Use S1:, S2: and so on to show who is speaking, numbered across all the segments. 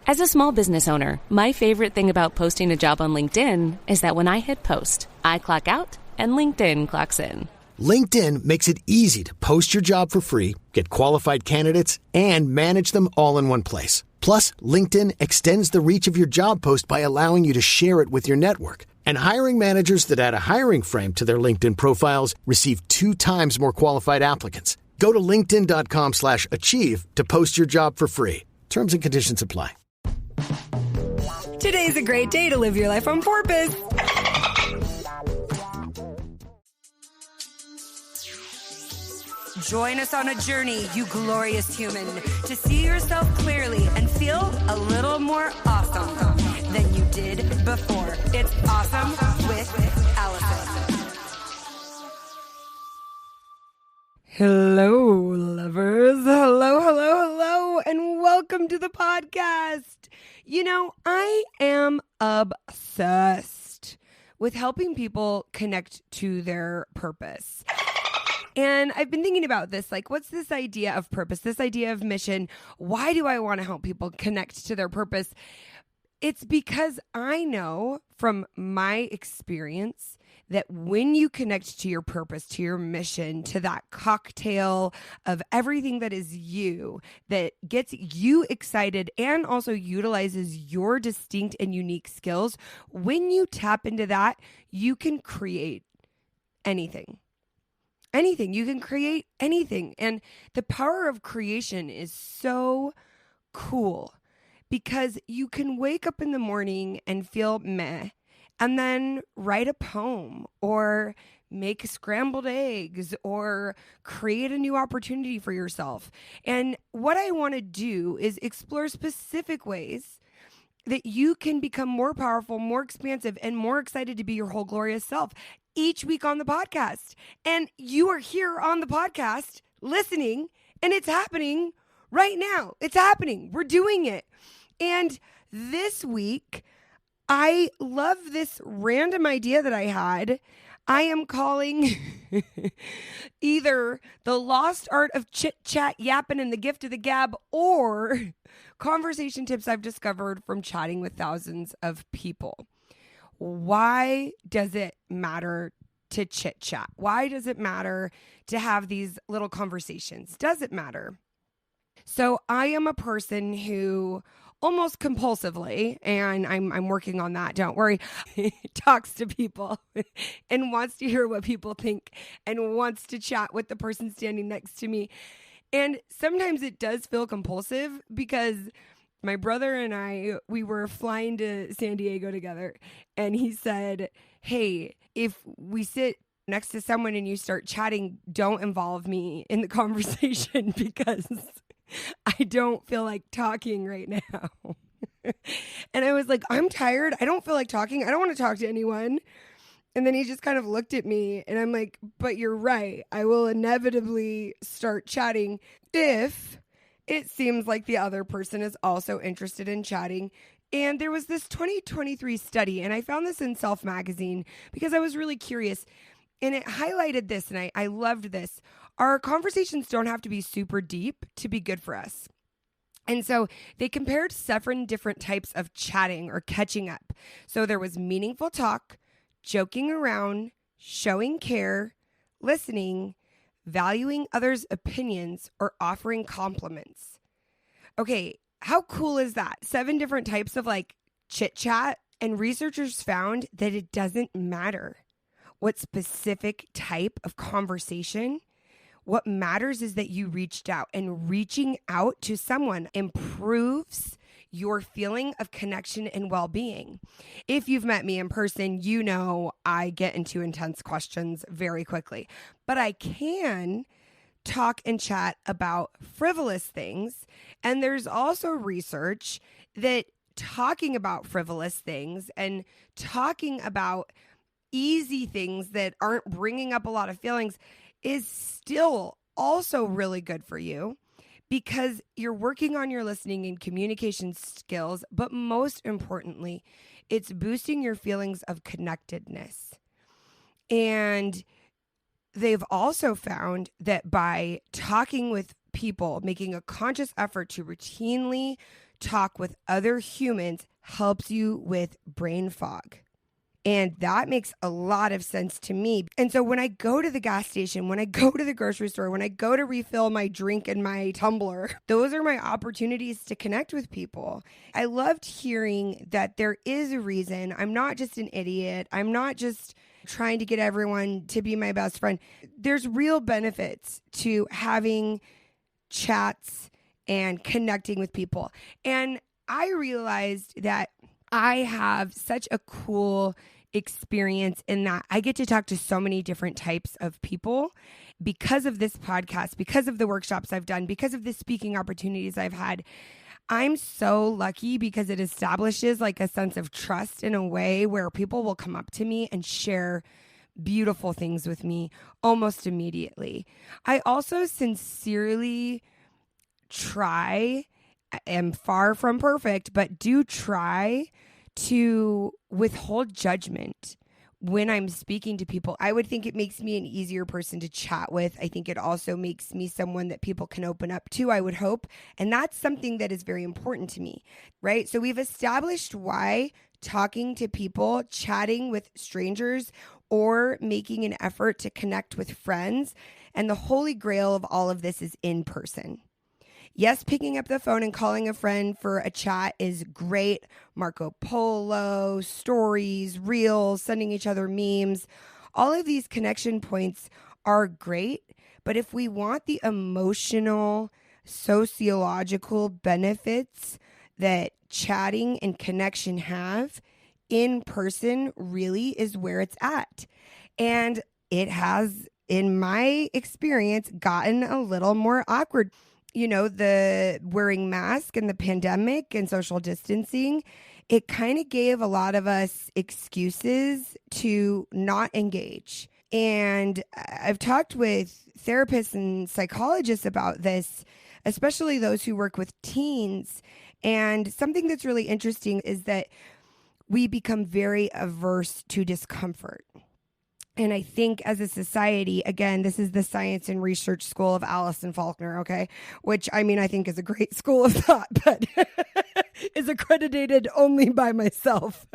S1: As a small business owner, my favorite thing about posting a job on LinkedIn is that when I hit post, I clock out and LinkedIn clocks in.
S2: LinkedIn makes it easy to post your job for free, get qualified candidates, and manage them all in one place. Plus, LinkedIn extends the reach of your job post by allowing you to share it with your network. And hiring managers that add a hiring frame to their LinkedIn profiles receive 2 times more qualified applicants. Go to linkedin.com/achieve to post your job for free. Terms and conditions apply.
S3: Today's a great day to live your life on purpose. Join us on a journey, you glorious human, to see yourself clearly and feel a little more awesome than you did before. It's Awesome with Alison. Hello, lovers. Hello, and welcome to the podcast. You know, I am obsessed with helping people connect to their purpose. And I've been thinking about this, like, what's this idea of purpose, this idea of mission? Why do I want to help people connect to their purpose? It's because I know from my experience that when you connect to your purpose, to your mission, to that cocktail of everything that is you, that gets you excited and also utilizes your distinct and unique skills, when you tap into that, you can create anything. Anything. You can create anything. And the power of creation is so cool because you can wake up in the morning and feel meh, and then write a poem or make scrambled eggs or create a new opportunity for yourself. And what I want to do is explore specific ways that you can become more powerful, more expansive, and more excited to be your whole glorious self each week on the podcast. And you are here on the podcast listening, and it's happening right now. It's happening. We're doing it. And this week, I love this random idea that I had. I am calling either The Lost Art of Chitchat, Yapping, and the Gift of the Gab, or Conversation Tips I've Discovered from Chatting with Thousands of People. Why does it matter to chit chat? Why does it matter to have these little conversations? Does it matter? So I am a person who almost compulsively, and I'm working on that, don't worry, talks to people and wants to hear what people think and wants to chat with the person standing next to me. And sometimes it does feel compulsive because my brother and I, we were flying to San Diego together, and he said, hey, if we sit next to someone and you start chatting, don't involve me in the conversation because I don't feel like talking right now. And I was like, I'm tired. I don't feel like talking. I don't want to talk to anyone. And then he just kind of looked at me and I'm like, but you're right. I will inevitably start chatting if it seems like the other person is also interested in chatting. And there was this 2023 study, and I found this in Self Magazine because I was really curious. And it highlighted this, and I loved this. Our conversations don't have to be super deep to be good for us. And so they compared 7 different types of chatting or catching up. So there was meaningful talk, joking around, showing care, listening, valuing others' opinions, or offering compliments. Okay, how cool is that? 7 different types of like chit chat, and researchers found that it doesn't matter what specific type of conversation. What matters is that you reached out, and reaching out to someone improves your feeling of connection and well-being. If you've met me in person, you know I get into intense questions very quickly, but I can talk and chat about frivolous things. And there's also research that talking about frivolous things and talking about easy things that aren't bringing up a lot of feelings is still also really good for you because you're working on your listening and communication skills, but most importantly, it's boosting your feelings of connectedness. And they've also found that by talking with people, making a conscious effort to routinely talk with other humans helps you with brain fog. And that makes a lot of sense to me. And so when I go to the gas station, when I go to the grocery store, when I go to refill my drink in my tumbler, those are my opportunities to connect with people. I loved hearing that there is a reason. I'm not just an idiot. I'm not just trying to get everyone to be my best friend. There's real benefits to having chats and connecting with people. And I realized that I have such a cool experience in that I get to talk to so many different types of people because of this podcast, because of the workshops I've done, because of the speaking opportunities I've had. I'm so lucky because it establishes like a sense of trust in a way where people will come up to me and share beautiful things with me almost immediately. I also sincerely am far from perfect, but do try to withhold judgment when I'm speaking to people. I would think it makes me an easier person to chat with. I think it also makes me someone that people can open up to, I would hope. And that's something that is very important to me, right? So we've established why talking to people, chatting with strangers, or making an effort to connect with friends. And the holy grail of all of this is in person. Yes, picking up the phone and calling a friend for a chat is great. Marco Polo, stories, reels, sending each other memes. All of these connection points are great. But if we want the emotional, sociological benefits that chatting and connection have, in person really is where it's at. And it has, in my experience, gotten a little more awkward. You know, the wearing masks and the pandemic and social distancing, it kind of gave a lot of us excuses to not engage. And I've talked with therapists and psychologists about this, especially those who work with teens. And something that's really interesting is that we become very averse to discomfort. And I think as a society, again, this is the Science and Research School of Alison Faulkner, okay? Which, I mean, I think is a great school of thought, but is accredited only by myself.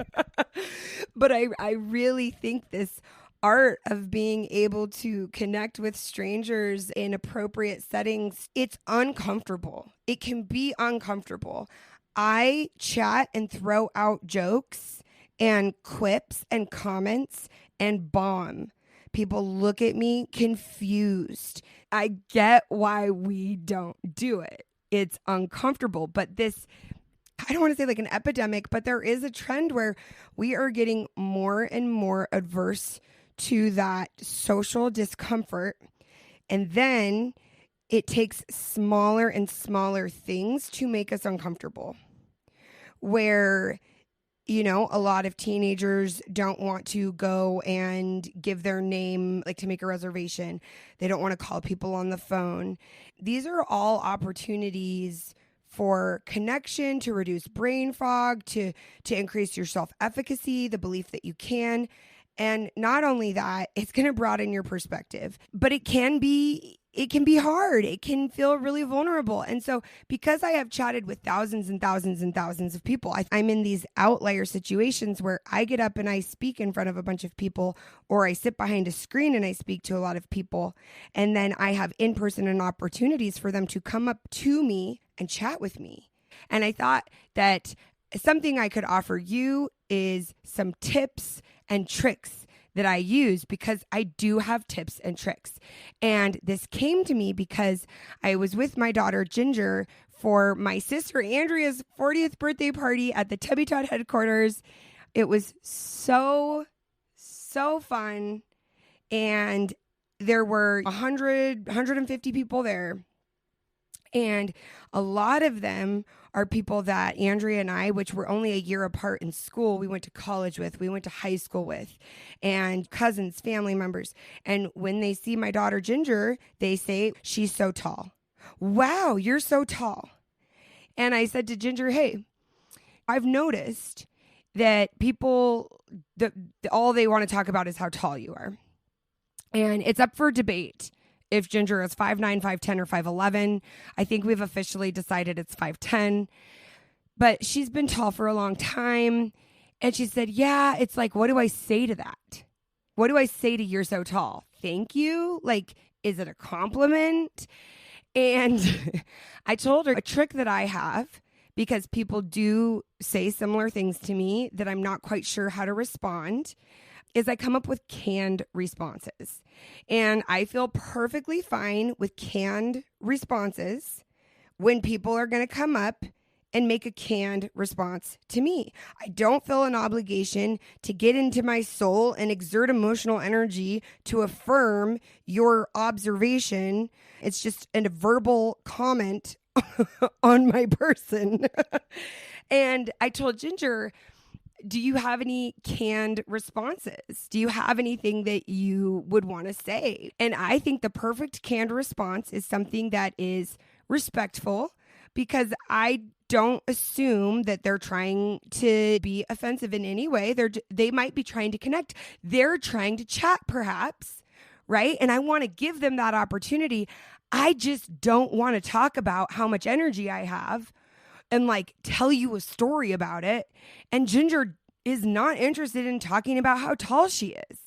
S3: But I really think this art of being able to connect with strangers in appropriate settings, it's uncomfortable. It can be uncomfortable. I chat and throw out jokes and quips and comments and bomb. People look at me confused. I get why we don't do it. It's uncomfortable, but this, I don't want to say like an epidemic, but there is a trend where we are getting more and more adverse to that social discomfort. And then it takes smaller and smaller things to make us uncomfortable. Where, you know, a lot of teenagers don't want to go and give their name, like to make a reservation. They don't want to call people on the phone. These are all opportunities for connection, to reduce brain fog, to increase your self-efficacy, the belief that you can. And not only that, it's going to broaden your perspective, but it can be hard. It can feel really vulnerable. And so because I have chatted with thousands and thousands and thousands of people, I'm in these outlier situations where I get up and I speak in front of a bunch of people, or I sit behind a screen and I speak to a lot of people. And then I have in-person and opportunities for them to come up to me and chat with me. And I thought that something I could offer you is some tips and tricks that I use, because I do have tips and tricks. And this came to me because I was with my daughter Ginger for my sister Andrea's 40th birthday party at the Tubby Todd headquarters. It was so fun. And there were 150 people there. And a lot of them are people that Andrea and I, which were only a year apart in school, we went to college with, we went to high school with, and cousins, family members. And when they see my daughter Ginger, they say, "She's so tall. Wow, you're so tall." And I said to Ginger, "Hey, I've noticed that people, all they want to talk about is how tall you are. And it's up for debate if Ginger is 5'9", 5'10", or 5'11". I think we've officially decided it's 5'10". But she's been tall for a long time. And she said, yeah, it's like, what do I say to that? What do I say to you're so tall? Thank you? Like, is it a compliment? And I told her a trick that I have, because people do say similar things to me that I'm not quite sure how to respond, is I come up with canned responses. And I feel perfectly fine with canned responses when people are going to come up and make a canned response to me. I don't feel an obligation to get into my soul and exert emotional energy to affirm your observation. It's just a verbal comment on my person. And I told Ginger, do you have any canned responses? Do you have anything that you would want to say? And I think the perfect canned response is something that is respectful, because I don't assume that they're trying to be offensive in any way. They might be trying to connect. They're trying to chat, perhaps, right? And I want to give them that opportunity. I just don't want to talk about how much energy I have and like tell you a story about it. And Ginger is not interested in talking about how tall she is.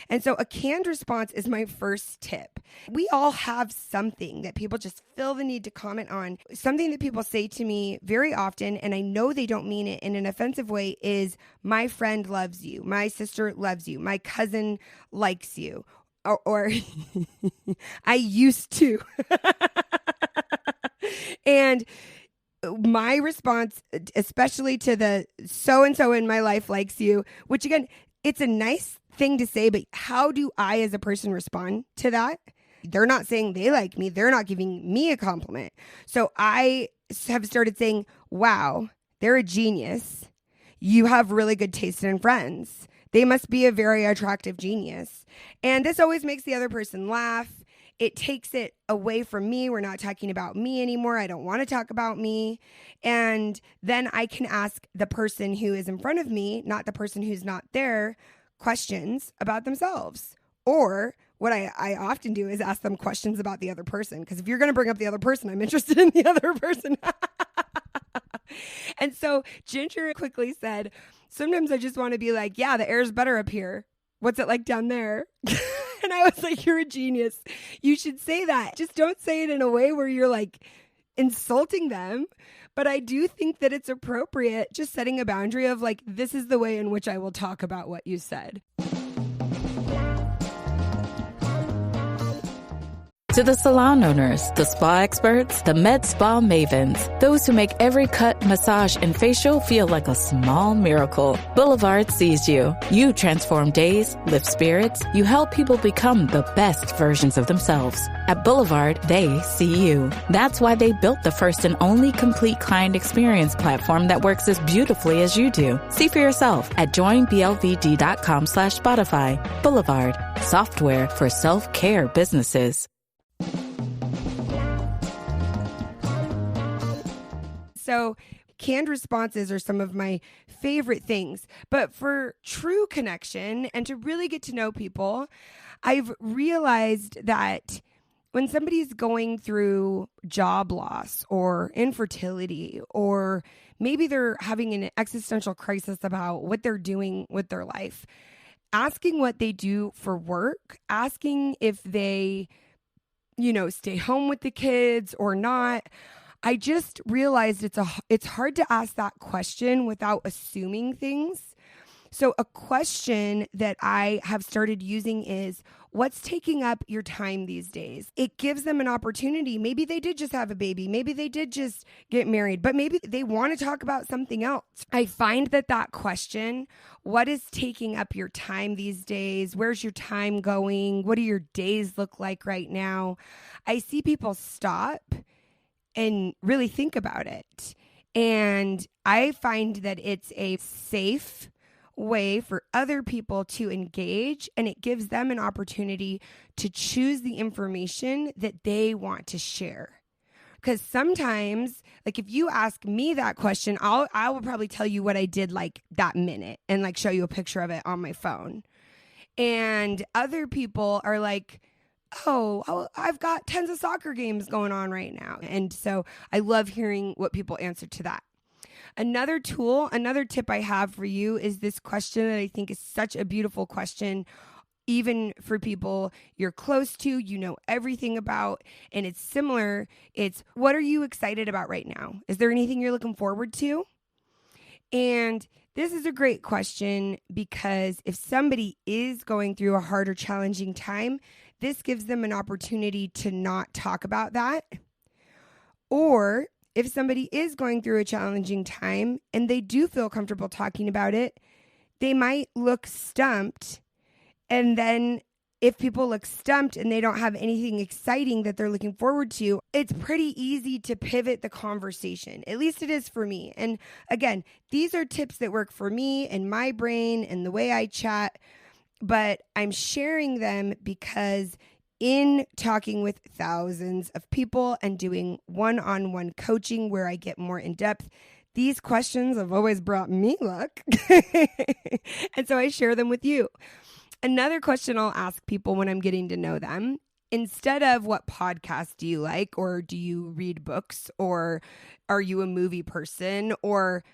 S3: And so a canned response is my first tip. We all have something that people just feel the need to comment on. Something that people say to me very often, and I know they don't mean it in an offensive way, is my friend loves you, my sister loves you, my cousin likes you, or I used to. And my response, especially to the so-and-so in my life likes you, which again, it's a nice thing to say, but how do I as a person respond to that? They're not saying they like me. They're not giving me a compliment. So I have started saying, wow, they're a genius. You have really good taste in friends. They must be a very attractive genius. And this always makes the other person laugh. It takes it away from me. We're not talking about me anymore. I don't want to talk about me. And then I can ask the person who is in front of me, not the person who's not there, questions about themselves. Or what I often do is ask them questions about the other person. Because if you're going to bring up the other person, I'm interested in the other person. And so Ginger quickly said, sometimes I just want to be like, yeah, the air's better up here. What's it like down there? And I was like, you're a genius. You should say that. Just don't say it in a way where you're like insulting them. But I do think that it's appropriate just setting a boundary of like, this is the way in which I will talk about what you said.
S4: To the salon owners, the spa experts, the med spa mavens, those who make every cut, massage, and facial feel like a small miracle, Boulevard sees you. You transform days, lift spirits, you help people become the best versions of themselves. At Boulevard, they see you. That's why they built the first and only complete client experience platform that works as beautifully as you do. See for yourself at joinblvd.com/Spotify. Boulevard, software for self-care businesses.
S3: So canned responses are some of my favorite things. But for true connection and to really get to know people, I've realized that when somebody's going through job loss or infertility, or maybe they're having an existential crisis about what they're doing with their life, asking what they do for work, asking if they, stay home with the kids or not, I just realized it's hard to ask that question without assuming things. So a question that I have started using is, what's taking up your time these days? It gives them an opportunity. Maybe they did just have a baby. Maybe they did just get married, but maybe they want to talk about something else. I find that question, what is taking up your time these days? Where's your time going? What do your days look like right now? I see people stop and really think about it. And I find that it's a safe way for other people to engage, and it gives them an opportunity to choose the information that they want to share. Because sometimes, like if you ask me that question, I will probably tell you what I did like that minute and like show you a picture of it on my phone. And other people are like, oh, I've got tons of soccer games going on right now. And so I love hearing what people answer to that. Another tip I have for you is this question that I think is such a beautiful question, even for people you're close to, you know everything about, and it's similar. It's, what are you excited about right now? Is there anything you're looking forward to? And this is a great question because if somebody is going through a hard or challenging time, this gives them an opportunity to not talk about that. Or if somebody is going through a challenging time and they do feel comfortable talking about it, they might look stumped. And then if people look stumped and they don't have anything exciting that they're looking forward to, it's pretty easy to pivot the conversation. At least it is for me. And again, these are tips that work for me and my brain and the way I chat, but I'm sharing them because in talking with thousands of people and doing one-on-one coaching where I get more in depth, these questions have always brought me luck. And so I share them with you. Another question I'll ask people when I'm getting to know them, instead of what podcast do you like, or do you read books, or are you a movie person, or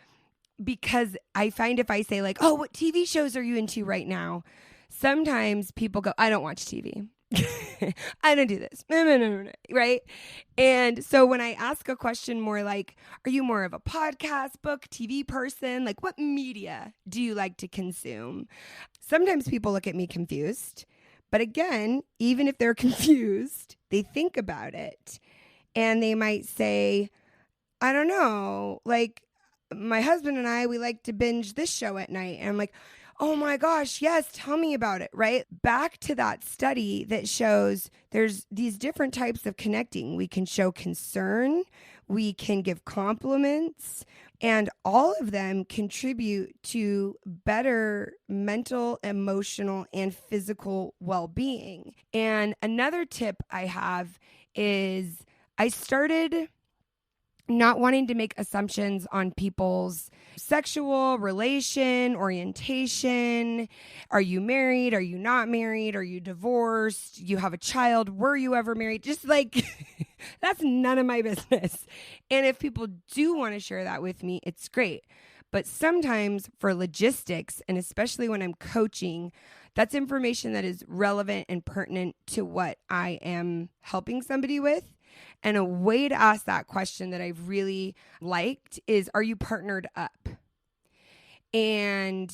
S3: because I find if I say like, oh, what TV shows are you into right now? Sometimes people go, I don't watch TV. I don't do this. No, right? And so when I ask a question more like, are you more of a podcast, book, TV person? Like, what media do you like to consume? Sometimes people look at me confused. But again, even if they're confused, they think about it. And they might say, I don't know, like my husband and I, we like to binge this show at night. And I'm like, oh my gosh, yes, tell me about it, right? Back to that study that shows there's these different types of connecting. We can show concern, we can give compliments, and all of them contribute to better mental, emotional, and physical well-being. And another tip I have is I started not wanting to make assumptions on people's sexual relation, orientation. Are you married? Are you not married? Are you divorced? You have a child? Were you ever married? Just like, that's none of my business. And if people do want to share that with me, it's great. But sometimes for logistics, and especially when I'm coaching, that's information that is relevant and pertinent to what I am helping somebody with. And a way to ask that question that I've really liked is, are you partnered up? And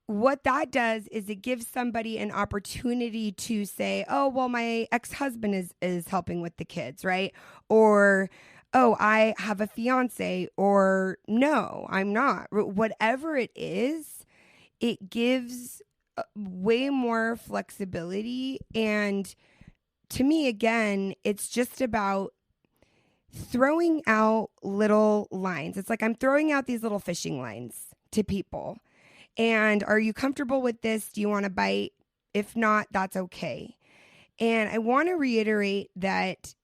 S3: what that does is it gives somebody an opportunity to say, oh, well, my ex-husband is helping with the kids, right? Or, oh, I have a fiance, or no, I'm not. Whatever it is, it gives way more flexibility. And to me, again, it's just about throwing out little lines. It's like I'm throwing out these little fishing lines to people. And are you comfortable with this? Do you want to bite? If not, that's okay. And I want to reiterate that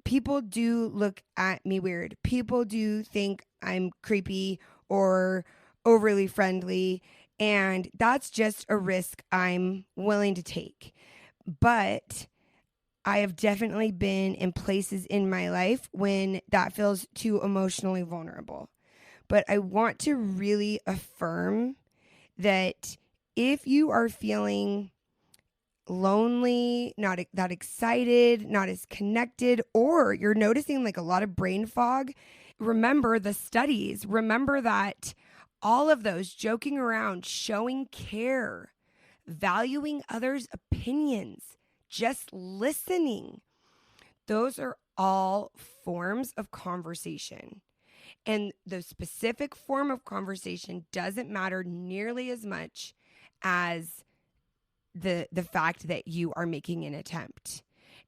S3: people do look at me weird. People do think I'm creepy or overly friendly. And that's just a risk I'm willing to take. But I have definitely been in places in my life when that feels too emotionally vulnerable. But I want to really affirm that if you are feeling lonely, not that excited, not as connected, or you're noticing like a lot of brain fog, remember the studies. Remember that all of those, joking around, showing care, valuing others' opinions, just listening, those are all forms of conversation. And the specific form of conversation doesn't matter nearly as much as the fact that you are making an attempt.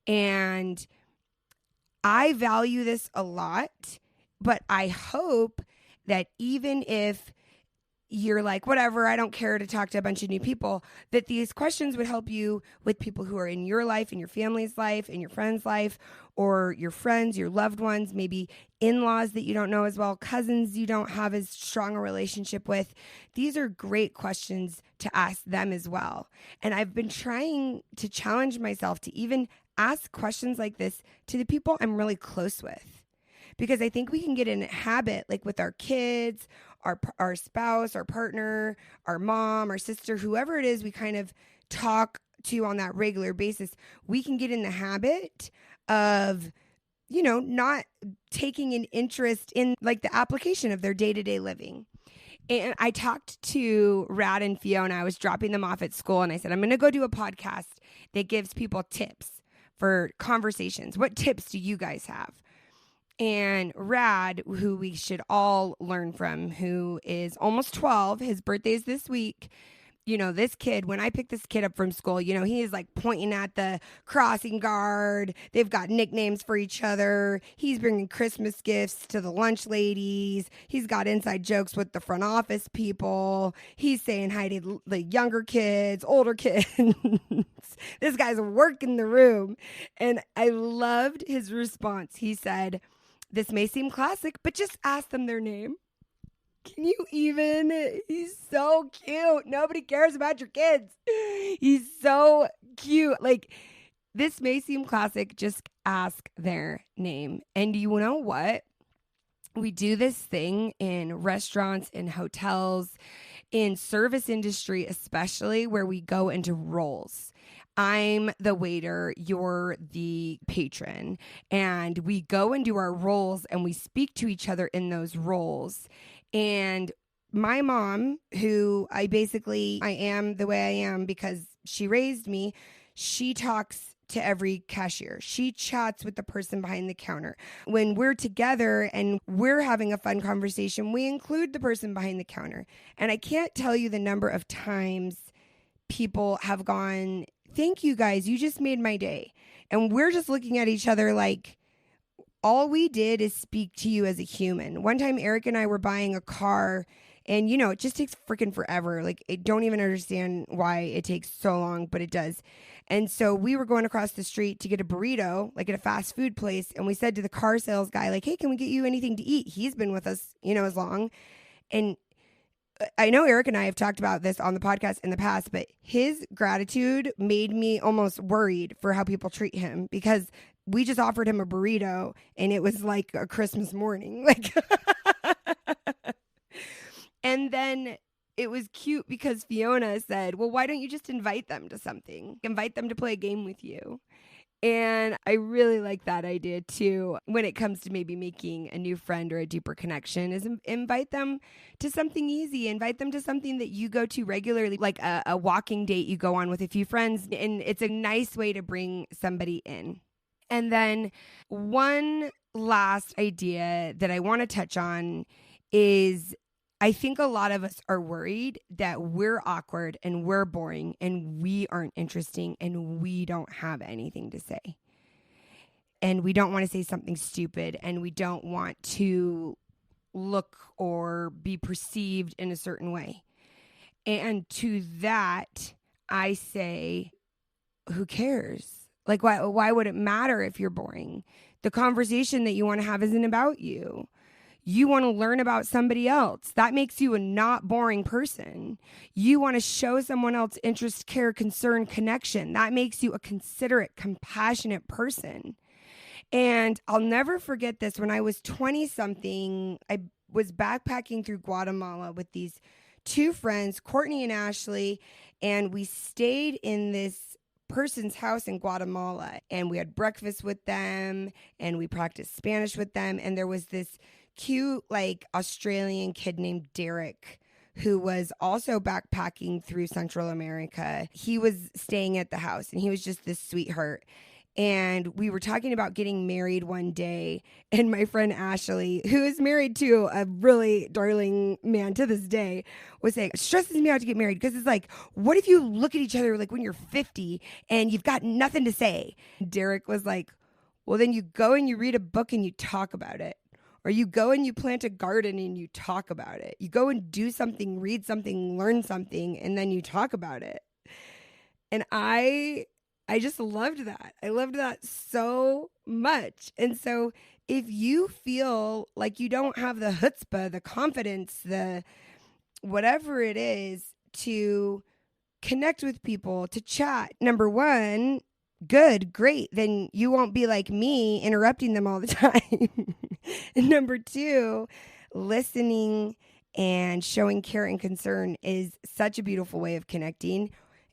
S3: And I value this a lot, but I hope that even if you're like, whatever, I don't care to talk to a bunch of new people, that these questions would help you with people who are in your life, in your family's life, in your friend's life, or your friends, your loved ones, maybe in-laws that you don't know as well, cousins you don't have as strong a relationship with. These are great questions to ask them as well. And I've been trying to challenge myself to even ask questions like this to the people I'm really close with. because I think we can get in a habit, like with our kids, our spouse, our partner, our mom, our sister, whoever it is we kind of talk to on that regular basis. We can get in the habit of, not taking an interest in like the application of their day-to-day living. And I talked to Rad and Fiona. I was dropping them off at school, and I said, I'm going to go do a podcast that gives people tips for conversations. What tips do you guys have? And Rad, who we should all learn from, who is almost 12, his birthday is this week. This kid, when I picked this kid up from school, he is like pointing at the crossing guard. They've got nicknames for each other. He's bringing Christmas gifts to the lunch ladies. He's got inside jokes with the front office people. He's saying hi to the younger kids, older kids. This guy's working the room. And I loved his response. He said, "This may seem classic, but just ask them their name." Can you even? He's so cute. Nobody cares about your kids. He's so cute. Like, this may seem classic. Just ask their name. And you know what? We do this thing in restaurants, in hotels, in service industry, especially, where we go into roles. I'm the waiter, you're the patron, and we go and do our roles and we speak to each other in those roles. And my mom, who I am the way I am because she raised me, she talks to every cashier. She chats with the person behind the counter. When we're together and we're having a fun conversation, we include the person behind the counter. And I can't tell you the number of times people have gone, "Thank you guys, you just made my day." And we're just looking at each other like, all we did is speak to you as a human. One time, Eric and I were buying a car, and it just takes freaking forever. Like, I don't even understand why it takes so long, but it does. And so we were going across the street to get a burrito, like at a fast food place. And we said to the car sales guy, like, "Hey, can we get you anything to eat?" He's been with us, as long. And I know Eric and I have talked about this on the podcast in the past, but his gratitude made me almost worried for how people treat him, because we just offered him a burrito and it was like a Christmas morning. Like, and then it was cute because Fiona said, "Well, why don't you just invite them to something? Invite them to play a game with you." And I really like that idea too, when it comes to maybe making a new friend or a deeper connection, is invite them to something easy. Invite them to something that you go to regularly, like a walking date you go on with a few friends. And it's a nice way to bring somebody in. And then one last idea that I want to touch on is, I think a lot of us are worried that we're awkward and we're boring and we aren't interesting and we don't have anything to say. And we don't want to say something stupid, and we don't want to look or be perceived in a certain way. And to that, I say, who cares? Like, why would it matter if you're boring? The conversation that you want to have isn't about you. You want to learn about somebody else. That makes you a not boring person. You want to show someone else interest, care, concern, connection. That makes you a considerate, compassionate person. And I'll never forget this. When I was 20-something, I was backpacking through Guatemala with these two friends, Courtney and Ashley, and we stayed in this person's house in Guatemala, and we had breakfast with them, and we practiced Spanish with them. And there was this cute, like, Australian kid named Derek, who was also backpacking through Central America. He was staying at the house, and he was just this sweetheart. And we were talking about getting married one day, and my friend Ashley, who is married to a really darling man to this day, was saying, it stresses me out to get married, because it's like, what if you look at each other like when you're 50 and you've got nothing to say? Derek was like, well, then you go and you read a book and you talk about it. Or you go and you plant a garden and you talk about it. You go and do something, read something, learn something, and then you talk about it. And I just loved that. I loved that so much. And so if you feel like you don't have the chutzpah, the confidence, the whatever it is to connect with people, to chat, number one, good, great. Then you won't be like me interrupting them all the time. And number 2, listening and showing care and concern is such a beautiful way of connecting.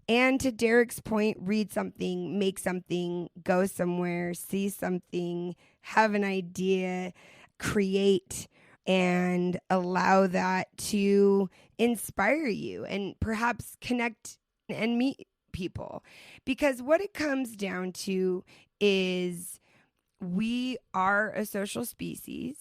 S3: And to Derek's point, read something, make something, go somewhere, see something, have an idea, create, and allow that to inspire you and perhaps connect and meet people. Because what it comes down to is we are a social species.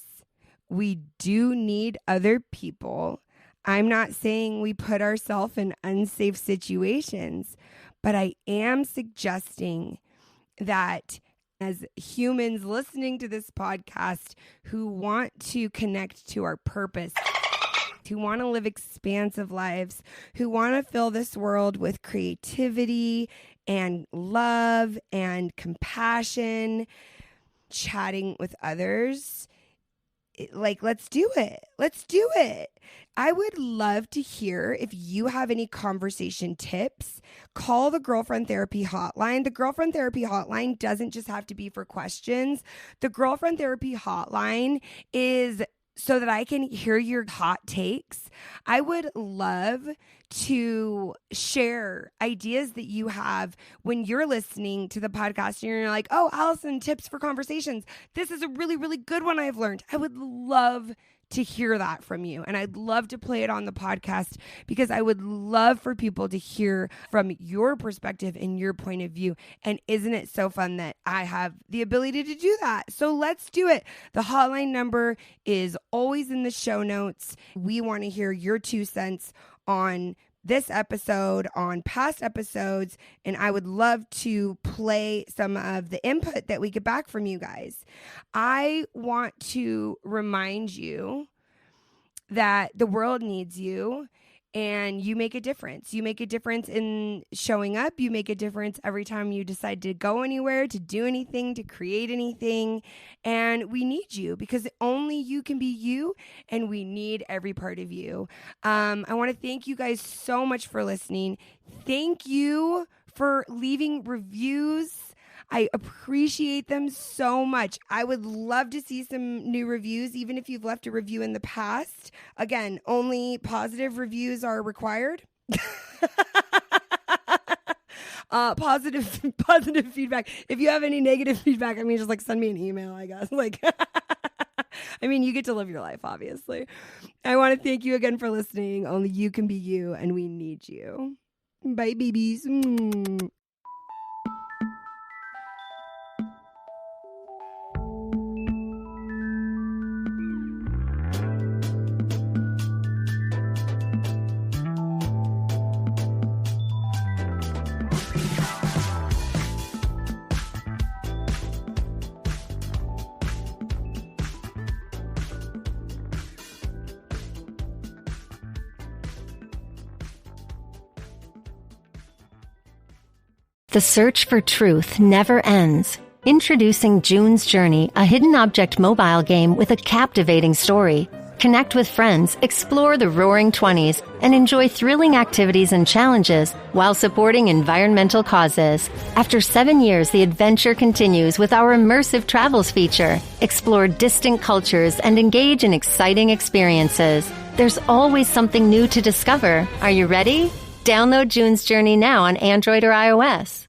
S3: We do need other people. I'm not saying we put ourselves in unsafe situations, but I am suggesting that as humans listening to this podcast who want to connect to our purpose, who want to live expansive lives, who want to fill this world with creativity and love and compassion, chatting with others, like, let's do it. Let's do it. I would love to hear if you have any conversation tips. Call the Girlfriend Therapy Hotline. The Girlfriend Therapy Hotline doesn't just have to be for questions. The Girlfriend Therapy Hotline is so that I can hear your hot takes. I would love to share ideas that you have when you're listening to the podcast and you're like, oh, Alison, tips for conversations. This is a really, really good one I've learned. I would love to hear that from you. And I'd love to play it on the podcast because I would love for people to hear from your perspective and your point of view. And isn't it so fun that I have the ability to do that? So let's do it. The hotline number is always in the show notes. We want to hear your 2 cents on this episode, on past episodes, and I would love to play some of the input that we get back from you guys. I want to remind you that the world needs you and you make a difference. You make a difference in showing up. You make a difference every time you decide to go anywhere, to do anything, to create anything. And we need you because only you can be you, and we need every part of you. I want to thank you guys so much for listening. Thank you for leaving reviews. I appreciate them so much. I would love to see some new reviews, even if you've left a review in the past. Again, only positive reviews are required. Positive feedback. If you have any negative feedback, I mean, just like send me an email, I guess. Like, I mean, you get to live your life, obviously. I want to thank you again for listening. Only you can be you, and we need you. Bye, babies.
S5: The search for truth never ends. Introducing June's Journey, a hidden object mobile game with a captivating story. Connect with friends, explore the roaring 20s, and enjoy thrilling activities and challenges while supporting environmental causes. After 7 years, the adventure continues with our immersive travels feature. Explore distant cultures and engage in exciting experiences. There's always something new to discover. Are you ready? Download June's Journey now on Android or iOS.